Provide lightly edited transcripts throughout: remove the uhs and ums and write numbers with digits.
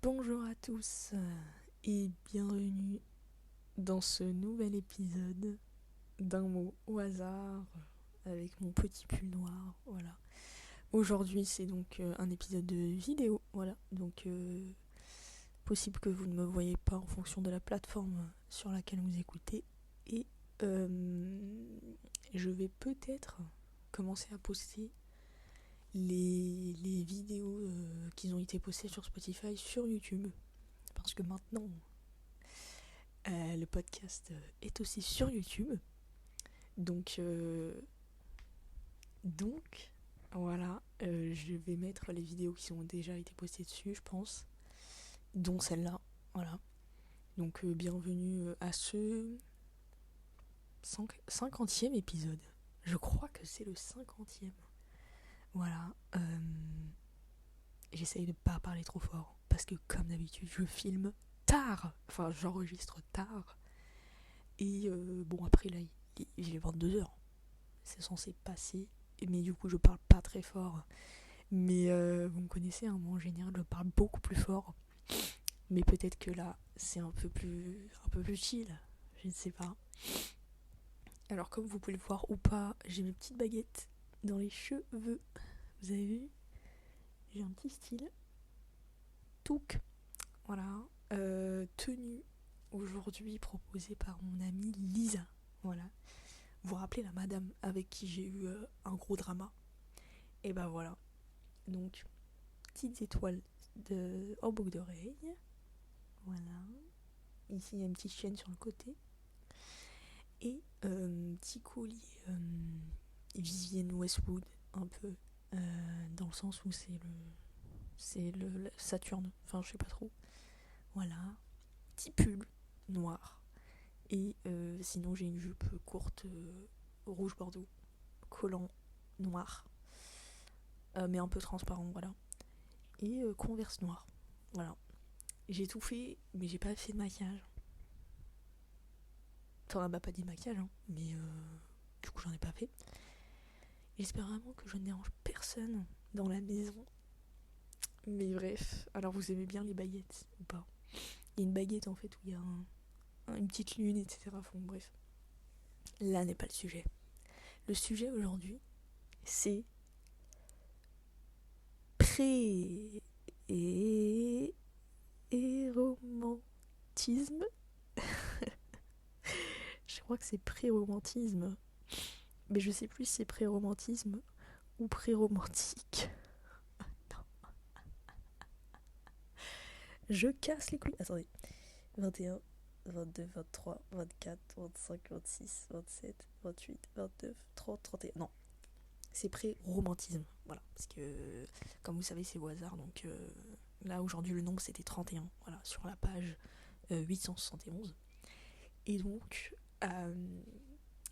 Bonjour à tous et bienvenue dans ce nouvel épisode d'un mot au hasard avec mon petit pull noir, voilà. Aujourd'hui c'est donc un épisode de vidéo, voilà, donc possible que vous ne me voyez pas en fonction de la plateforme sur laquelle vous écoutez et je vais peut-être commencer à poster les vidéos qui ont été postées sur Spotify sur YouTube parce que maintenant le podcast est aussi sur YouTube. Donc voilà, je vais mettre les vidéos qui ont déjà été postées dessus, je pense, dont celle-là. Voilà. Donc bienvenue à ce 50e épisode. Je crois que c'est le 50e. Voilà. J'essaye de pas parler trop fort parce que comme d'habitude je filme tard. Enfin j'enregistre tard. Et bon après là il est 22h. C'est censé passer. Mais du coup je parle pas très fort. Mais vous me connaissez, hein, moi en général je parle beaucoup plus fort. Mais peut-être que là c'est un peu plus chill. Je ne sais pas. Alors comme vous pouvez le voir ou pas, j'ai mes petites baguettes dans les cheveux. Vous avez vu? J'ai un petit style. Touk. Voilà. Tenue aujourd'hui proposée par mon amie Lisa. Voilà. Vous vous rappelez la madame avec qui j'ai eu un gros drama? Et ben voilà. Donc, petites étoiles en boucle d'oreille. Voilà. Ici, il y a une petite chaîne sur le côté. Et petit collier Vivienne Westwood, un peu. Dans le sens où c'est le Saturne. Enfin, je sais pas trop. Voilà. Petit pull noir. Et sinon, j'ai une jupe courte rouge bordeaux. Collant noir. Mais un peu transparent, voilà. Et Converse noire. Voilà. J'ai tout fait, mais j'ai pas fait de maquillage. Enfin, elle m'a pas dit de maquillage, hein, mais du coup, j'en ai pas fait. J'espère vraiment que je ne dérange personne dans la maison. Mais bref, alors vous aimez bien les baguettes ou pas? Il y a une baguette en fait où il y a une petite lune, etc. Enfin, bref. Là n'est pas le sujet. Le sujet aujourd'hui, c'est pré et romantisme. Je crois que c'est pré-romantisme. Mais je sais plus si c'est pré-romantisme ou pré-romantique. Non. Je casse les couilles. Attendez. 21, 22, 23, 24, 25, 26, 27, 28, 29, 30, 31. Non. C'est pré-romantisme. Voilà. Parce que, comme vous savez, c'est au hasard. Donc là, aujourd'hui, le nombre, c'était 31. Voilà. Sur la page 871. Et donc,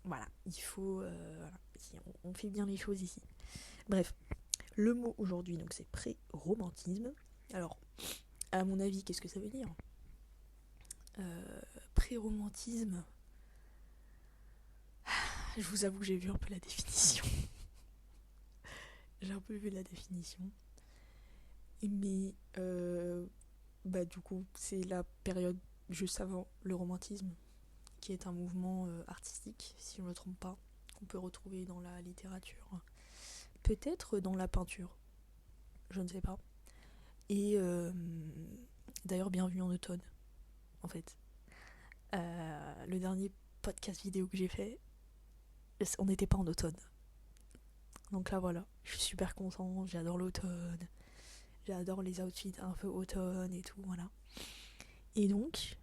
voilà. Il faut... voilà. On fait bien les choses ici. Bref. Le mot aujourd'hui, donc c'est pré-romantisme. Alors, à mon avis, qu'est-ce que ça veut dire? Pré-romantisme, je vous avoue que j'ai vu un peu la définition. J'ai un peu vu la définition. Mais, bah du coup, c'est la période juste avant le romantisme, qui est un mouvement artistique, si je ne me trompe pas, qu'on peut retrouver dans la littérature. Peut-être dans la peinture, je ne sais pas. Et d'ailleurs, bienvenue en automne, en fait. Le dernier podcast vidéo que j'ai fait, on n'était pas en automne. Donc là voilà, je suis super contente, j'adore l'automne, j'adore les outfits un peu automne et tout, voilà. Et donc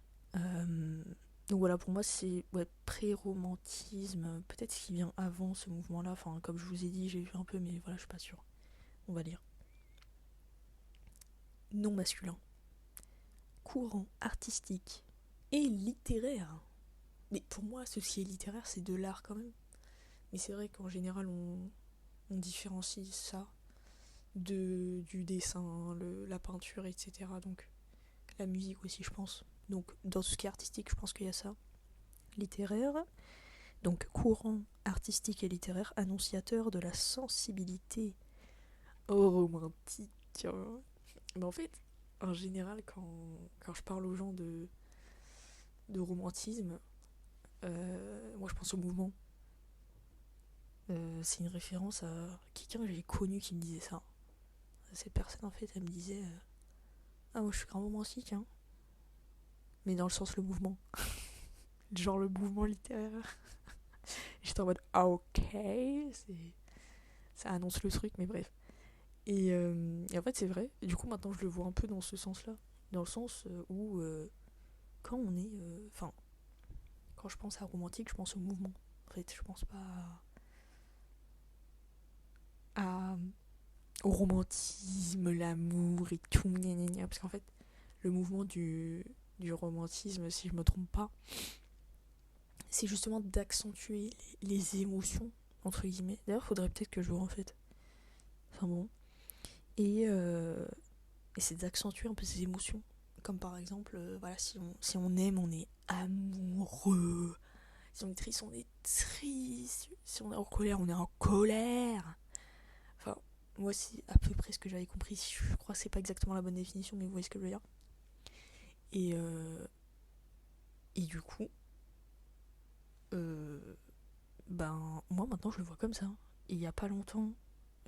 voilà, pour moi c'est pré-romantisme, peut-être ce qui vient avant ce mouvement-là, enfin comme je vous ai dit, j'ai vu un peu, mais voilà, je suis pas sûre. On va lire. Non masculin, courant artistique et littéraire. Mais pour moi, ce qui est littéraire, c'est de l'art quand même. Mais c'est vrai qu'en général, on différencie ça du dessin, la peinture, etc. Donc la musique aussi, je pense. Donc dans tout ce qui est artistique, je pense qu'il y a ça. Littéraire, donc courant artistique et littéraire, annonciateur de la sensibilité romantique. Mais en fait, en général, quand je parle aux gens de romantisme, moi je pense au mouvement. C'est une référence à quelqu'un que j'ai connu qui me disait ça. Cette personne, en fait, elle me disait ah, moi je suis grand romantique, hein. Mais dans le sens le mouvement. Genre le mouvement littéraire. J'étais en mode ah, ok, ça annonce le truc, mais bref. Et en fait, c'est vrai. Et du coup, maintenant, je le vois un peu dans ce sens-là. Dans le sens où, quand on est. Enfin, quand je pense à romantique, je pense au mouvement. En fait, je pense pas à au romantisme, l'amour et tout, gna gna gna. Parce qu'en fait, le mouvement du romantisme, si je me trompe pas, c'est justement d'accentuer les émotions, entre guillemets. D'ailleurs, faudrait peut-être que je vois en fait. Enfin bon. Et c'est d'accentuer un peu ces émotions. Comme par exemple, voilà, si on aime, on est amoureux. Si on est triste, on est triste. Si on est en colère, on est en colère. Enfin, moi, c'est à peu près ce que j'avais compris. Je crois que c'est pas exactement la bonne définition, mais vous voyez ce que je veux dire. Et, euh, et du coup, euh, ben, moi maintenant, je le vois comme ça. Et il y a pas longtemps,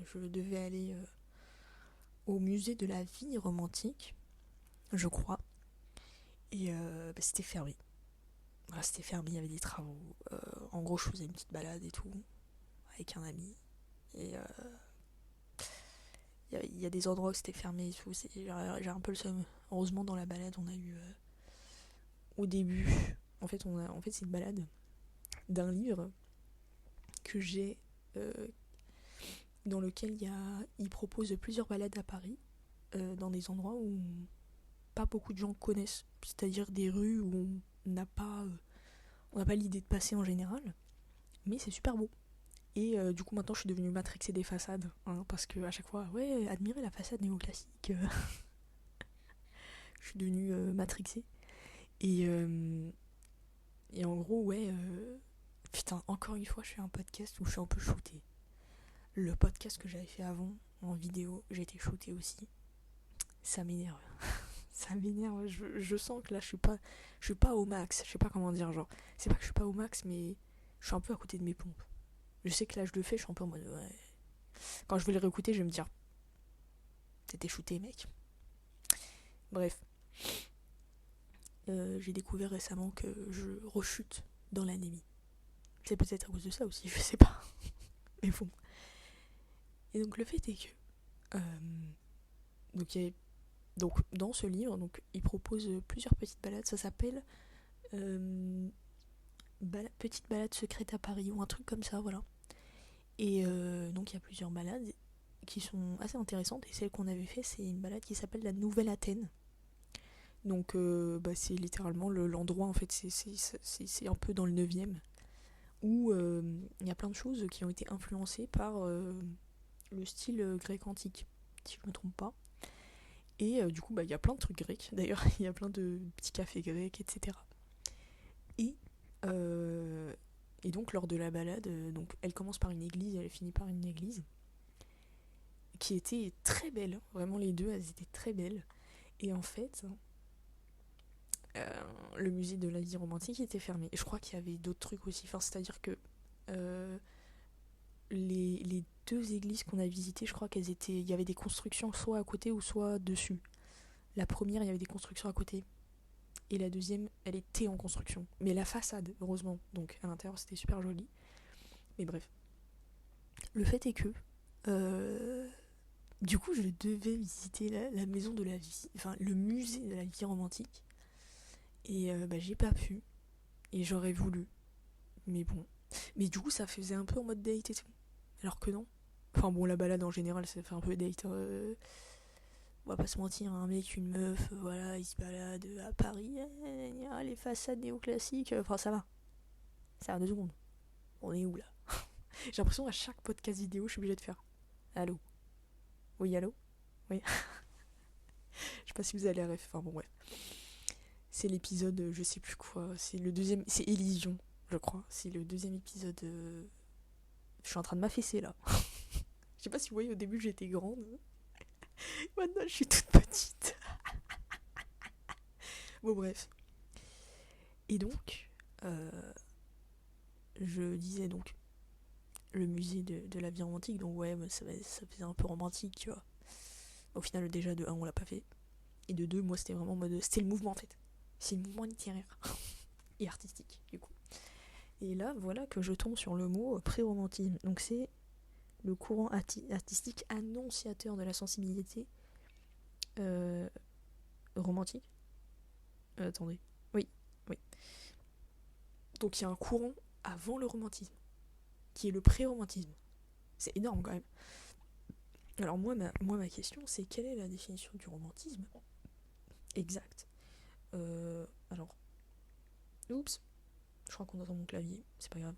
je devais aller au musée de la vie romantique, je crois. Et c'était fermé. Voilà, c'était fermé, il y avait des travaux. En gros, je faisais une petite balade et tout, avec un ami. Et il y a des endroits où c'était fermé et tout. J'ai un peu le seum. Heureusement, dans la balade, on a eu. Au début, en fait, c'est une balade d'un livre que j'ai. euh, dans lequel il propose plusieurs balades à Paris, dans des endroits où pas beaucoup de gens connaissent. C'est-à-dire des rues où on n'a pas l'idée de passer en général. Mais c'est super beau. Et du coup, maintenant, je suis devenue matrixée des façades. Hein, parce que à chaque fois, ouais, admirer la façade néoclassique. Je suis devenue matrixée. Et, euh, et en gros, ouais. Putain, encore une fois, je fais un podcast où je suis un peu shootée. Le podcast que j'avais fait avant, en vidéo, j'ai été shootée aussi. Ça m'énerve. Ça m'énerve. Je sens que là, je suis pas au max. Je sais pas comment dire. Genre, c'est pas que je suis pas au max, mais je suis un peu à côté de mes pompes. Je sais que là, je le fais, je suis un peu en mode, ouais. Quand je vais le réécouter, je vais me dire, t'étais shooté, mec. Bref, j'ai découvert récemment que je rechute dans l'anémie. C'est peut-être à cause de ça aussi, je sais pas. Mais bon. Et donc le fait est que, donc, donc dans ce livre, donc il propose plusieurs petites balades. Ça s'appelle euh, Petite balade secrète à Paris ou un truc comme ça, voilà. Et donc il y a plusieurs balades qui sont assez intéressantes. Et celle qu'on avait fait, c'est une balade qui s'appelle la Nouvelle Athènes. Donc c'est littéralement l'endroit, en fait, c'est un peu dans le 9e, où il y a plein de choses qui ont été influencées par le style grec antique, si je ne me trompe pas. Et du coup, il y a plein de trucs grecs, d'ailleurs, il y a plein de petits cafés grecs, etc. Et, euh, et donc, lors de la balade, donc, elle commence par une église, elle finit par une église, qui était très belle, vraiment les deux, elles étaient très belles. Et en fait, le musée de la vie romantique était fermé. Et je crois qu'il y avait d'autres trucs aussi. Enfin, c'est-à-dire que euh, les deux églises qu'on a visitées, je crois qu'elles étaient. Il y avait des constructions soit à côté ou soit dessus. La première, il y avait des constructions à côté. Et la deuxième, elle était en construction. Mais la façade, heureusement. Donc à l'intérieur, c'était super joli. Mais bref. Le fait est que. Du coup, je devais visiter la maison de la vie. Enfin, le musée de la vie romantique. Et j'ai pas pu. Et j'aurais voulu. Mais bon. Mais du coup, ça faisait un peu en mode date et tout. Alors que non. Enfin bon, la balade en général, ça fait un peu date. On va pas se mentir, un mec, une meuf, voilà, ils se baladent à Paris. Les façades néoclassiques. Enfin, ça va. Ça va 2 secondes. On est où là? J'ai l'impression à chaque podcast vidéo, je suis obligée de faire. Allô? Oui, allô? Oui. Je sais pas si vous allez ref. Enfin bon, bref. C'est l'épisode, je sais plus quoi. C'est le deuxième. C'est Élysion, je crois. C'est le deuxième épisode. Je suis en train de m'affaisser là. Je sais pas si vous voyez, au début j'étais grande. Maintenant je suis toute petite. Bon, bref. Et donc, je disais donc le musée de la vie romantique, donc ouais, ça faisait un peu romantique, tu vois. Au final, déjà, de un, on l'a pas fait. Et de deux, moi, c'était vraiment en mode. C'était le mouvement, en fait. C'est le mouvement littéraire et artistique, du coup. Et là, voilà que je tombe sur le mot pré-romantisme. Donc, c'est le courant artistique annonciateur de la sensibilité romantique. Attendez. Oui, oui. Donc, il y a un courant avant le romantisme, qui est le pré-romantisme. C'est énorme, quand même. Alors, moi, ma question, c'est quelle est la définition du romantisme exact? Alors, oups, je crois qu'on entend mon clavier, c'est pas grave.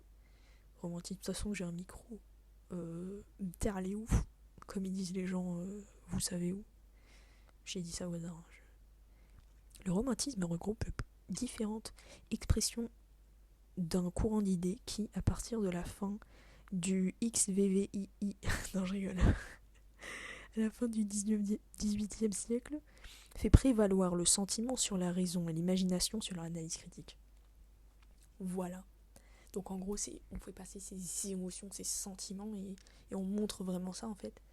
Romantique, de toute façon, j'ai un micro. T'es allé où? Comme ils disent les gens, vous savez où? J'ai dit ça au hasard. Le romantisme regroupe différentes expressions d'un courant d'idées qui, à partir de la fin du XVVII, non je rigole, à la fin du 18e siècle, fait prévaloir le sentiment sur la raison et l'imagination sur l'analyse critique. Voilà. Donc en gros, on fait passer ses émotions, ses sentiments et on montre vraiment ça en fait.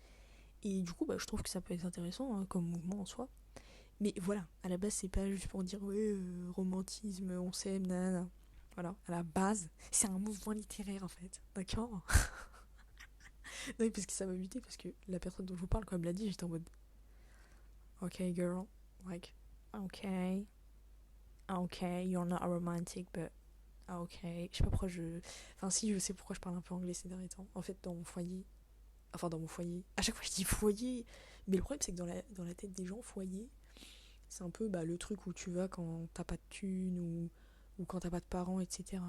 Et du coup, je trouve que ça peut être intéressant comme mouvement en soi. Mais voilà, à la base, c'est pas juste pour dire ouais, romantisme, on s'aime, nanana. Voilà, à la base, c'est un mouvement littéraire en fait. D'accord? Non, parce que ça m'a buté, parce que la personne dont je vous parle, quand elle me l'a dit, j'étais en mode ok, girl, like, ok, you're not a romantic, but ok. Je sais pas pourquoi Enfin, si, je sais pourquoi je parle un peu anglais ces derniers temps. En fait, dans mon foyer. À chaque fois, je dis foyer. Mais le problème, c'est que dans la tête des gens, foyer, c'est un peu le truc où tu vas quand t'as pas de thunes ou quand t'as pas de parents, etc.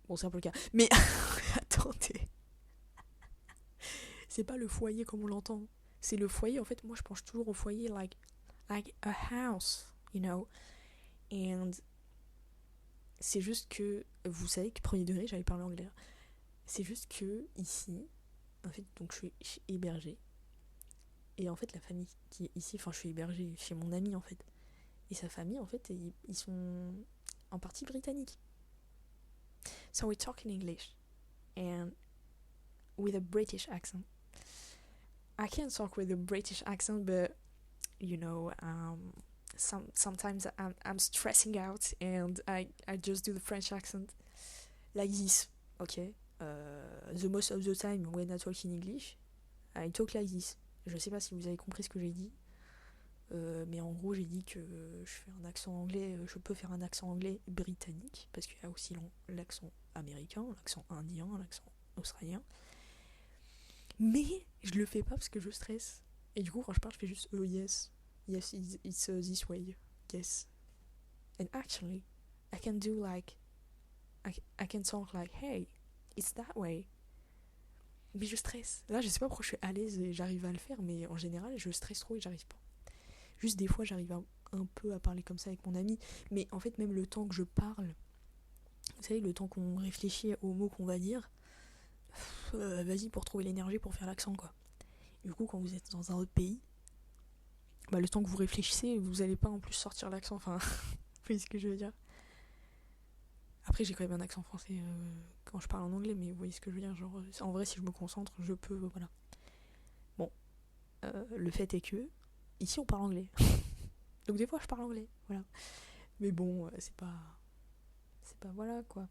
Bon, c'est un peu le cas. Mais attendez, c'est pas le foyer comme on l'entend. C'est le foyer, en fait, moi je pense toujours au foyer like a house, you know. And c'est juste que, vous savez que premier degré, j'avais parlé anglais. C'est juste que ici, en fait, donc je suis hébergée. Et en fait, la famille qui est ici, enfin, je suis hébergée chez mon ami en fait. Et sa famille, en fait, ils sont en partie britanniques. So we talk in English and with a British accent. I can talk with a British accent, but you know, sometimes I'm stressing out and I just do the French accent like this. Okay, the most of the time when I talk in English, I talk like this. Je sais pas si vous avez compris ce que j'ai dit, mais en gros j'ai dit que je fais un accent anglais, je peux faire un accent anglais britannique parce qu'il y a aussi l'accent américain, l'accent indien, l'accent australien. Mais je le fais pas parce que je stresse. Et du coup, quand je parle, je fais juste yes, it's this way, yes. And actually, I can do like, I can talk like, hey, it's that way. Mais je stresse. Là, je sais pas pourquoi je suis à l'aise et j'arrive à le faire, mais en général, je stresse trop et j'arrive pas. Juste des fois, j'arrive un peu à parler comme ça avec mon ami, mais en fait, même le temps que je parle, vous savez, le temps qu'on réfléchit aux mots qu'on va dire, vas-y pour trouver l'énergie pour faire l'accent, quoi. Du coup, quand vous êtes dans un autre pays, le temps que vous réfléchissez, vous allez pas en plus sortir l'accent, enfin, vous voyez ce que je veux dire. Après, j'ai quand même un accent français quand je parle en anglais, mais vous voyez ce que je veux dire, genre, en vrai, si je me concentre, je peux, voilà. Bon, le fait est que, ici, on parle anglais. Donc des fois, je parle anglais, voilà. Mais bon, c'est pas, voilà, quoi.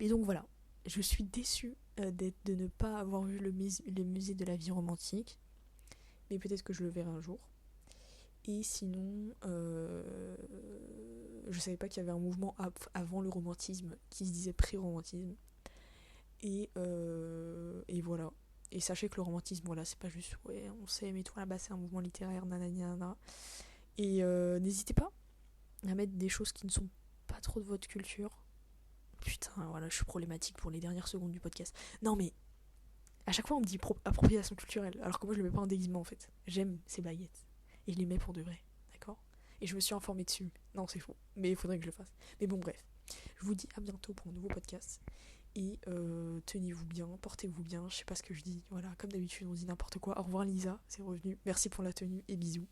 Mais donc, voilà, je suis déçue de ne pas avoir vu le musée de la vie romantique, mais peut-être que je le verrai un jour. Et sinon, je savais pas qu'il y avait un mouvement avant le romantisme qui se disait pré-romantisme. Et voilà. Et sachez que le romantisme, voilà, c'est pas juste ouais, on s'aime et tout, là-bas c'est un mouvement littéraire, nanana. Et n'hésitez pas à mettre des choses qui ne sont pas trop de votre culture. Putain, voilà, je suis problématique pour les dernières secondes du podcast. Non mais, à chaque fois on me dit appropriation culturelle, alors que moi je le mets pas en déguisement en fait. J'aime ces baguettes. Et je les mets pour de vrai, d'accord? Et je me suis informée dessus. Non, c'est faux, mais il faudrait que je le fasse. Mais bon, bref. Je vous dis à bientôt pour un nouveau podcast. Et tenez-vous bien, portez-vous bien. Je sais pas ce que je dis. Voilà, comme d'habitude, on dit n'importe quoi. Au revoir Lisa, c'est revenu. Merci pour la tenue et bisous.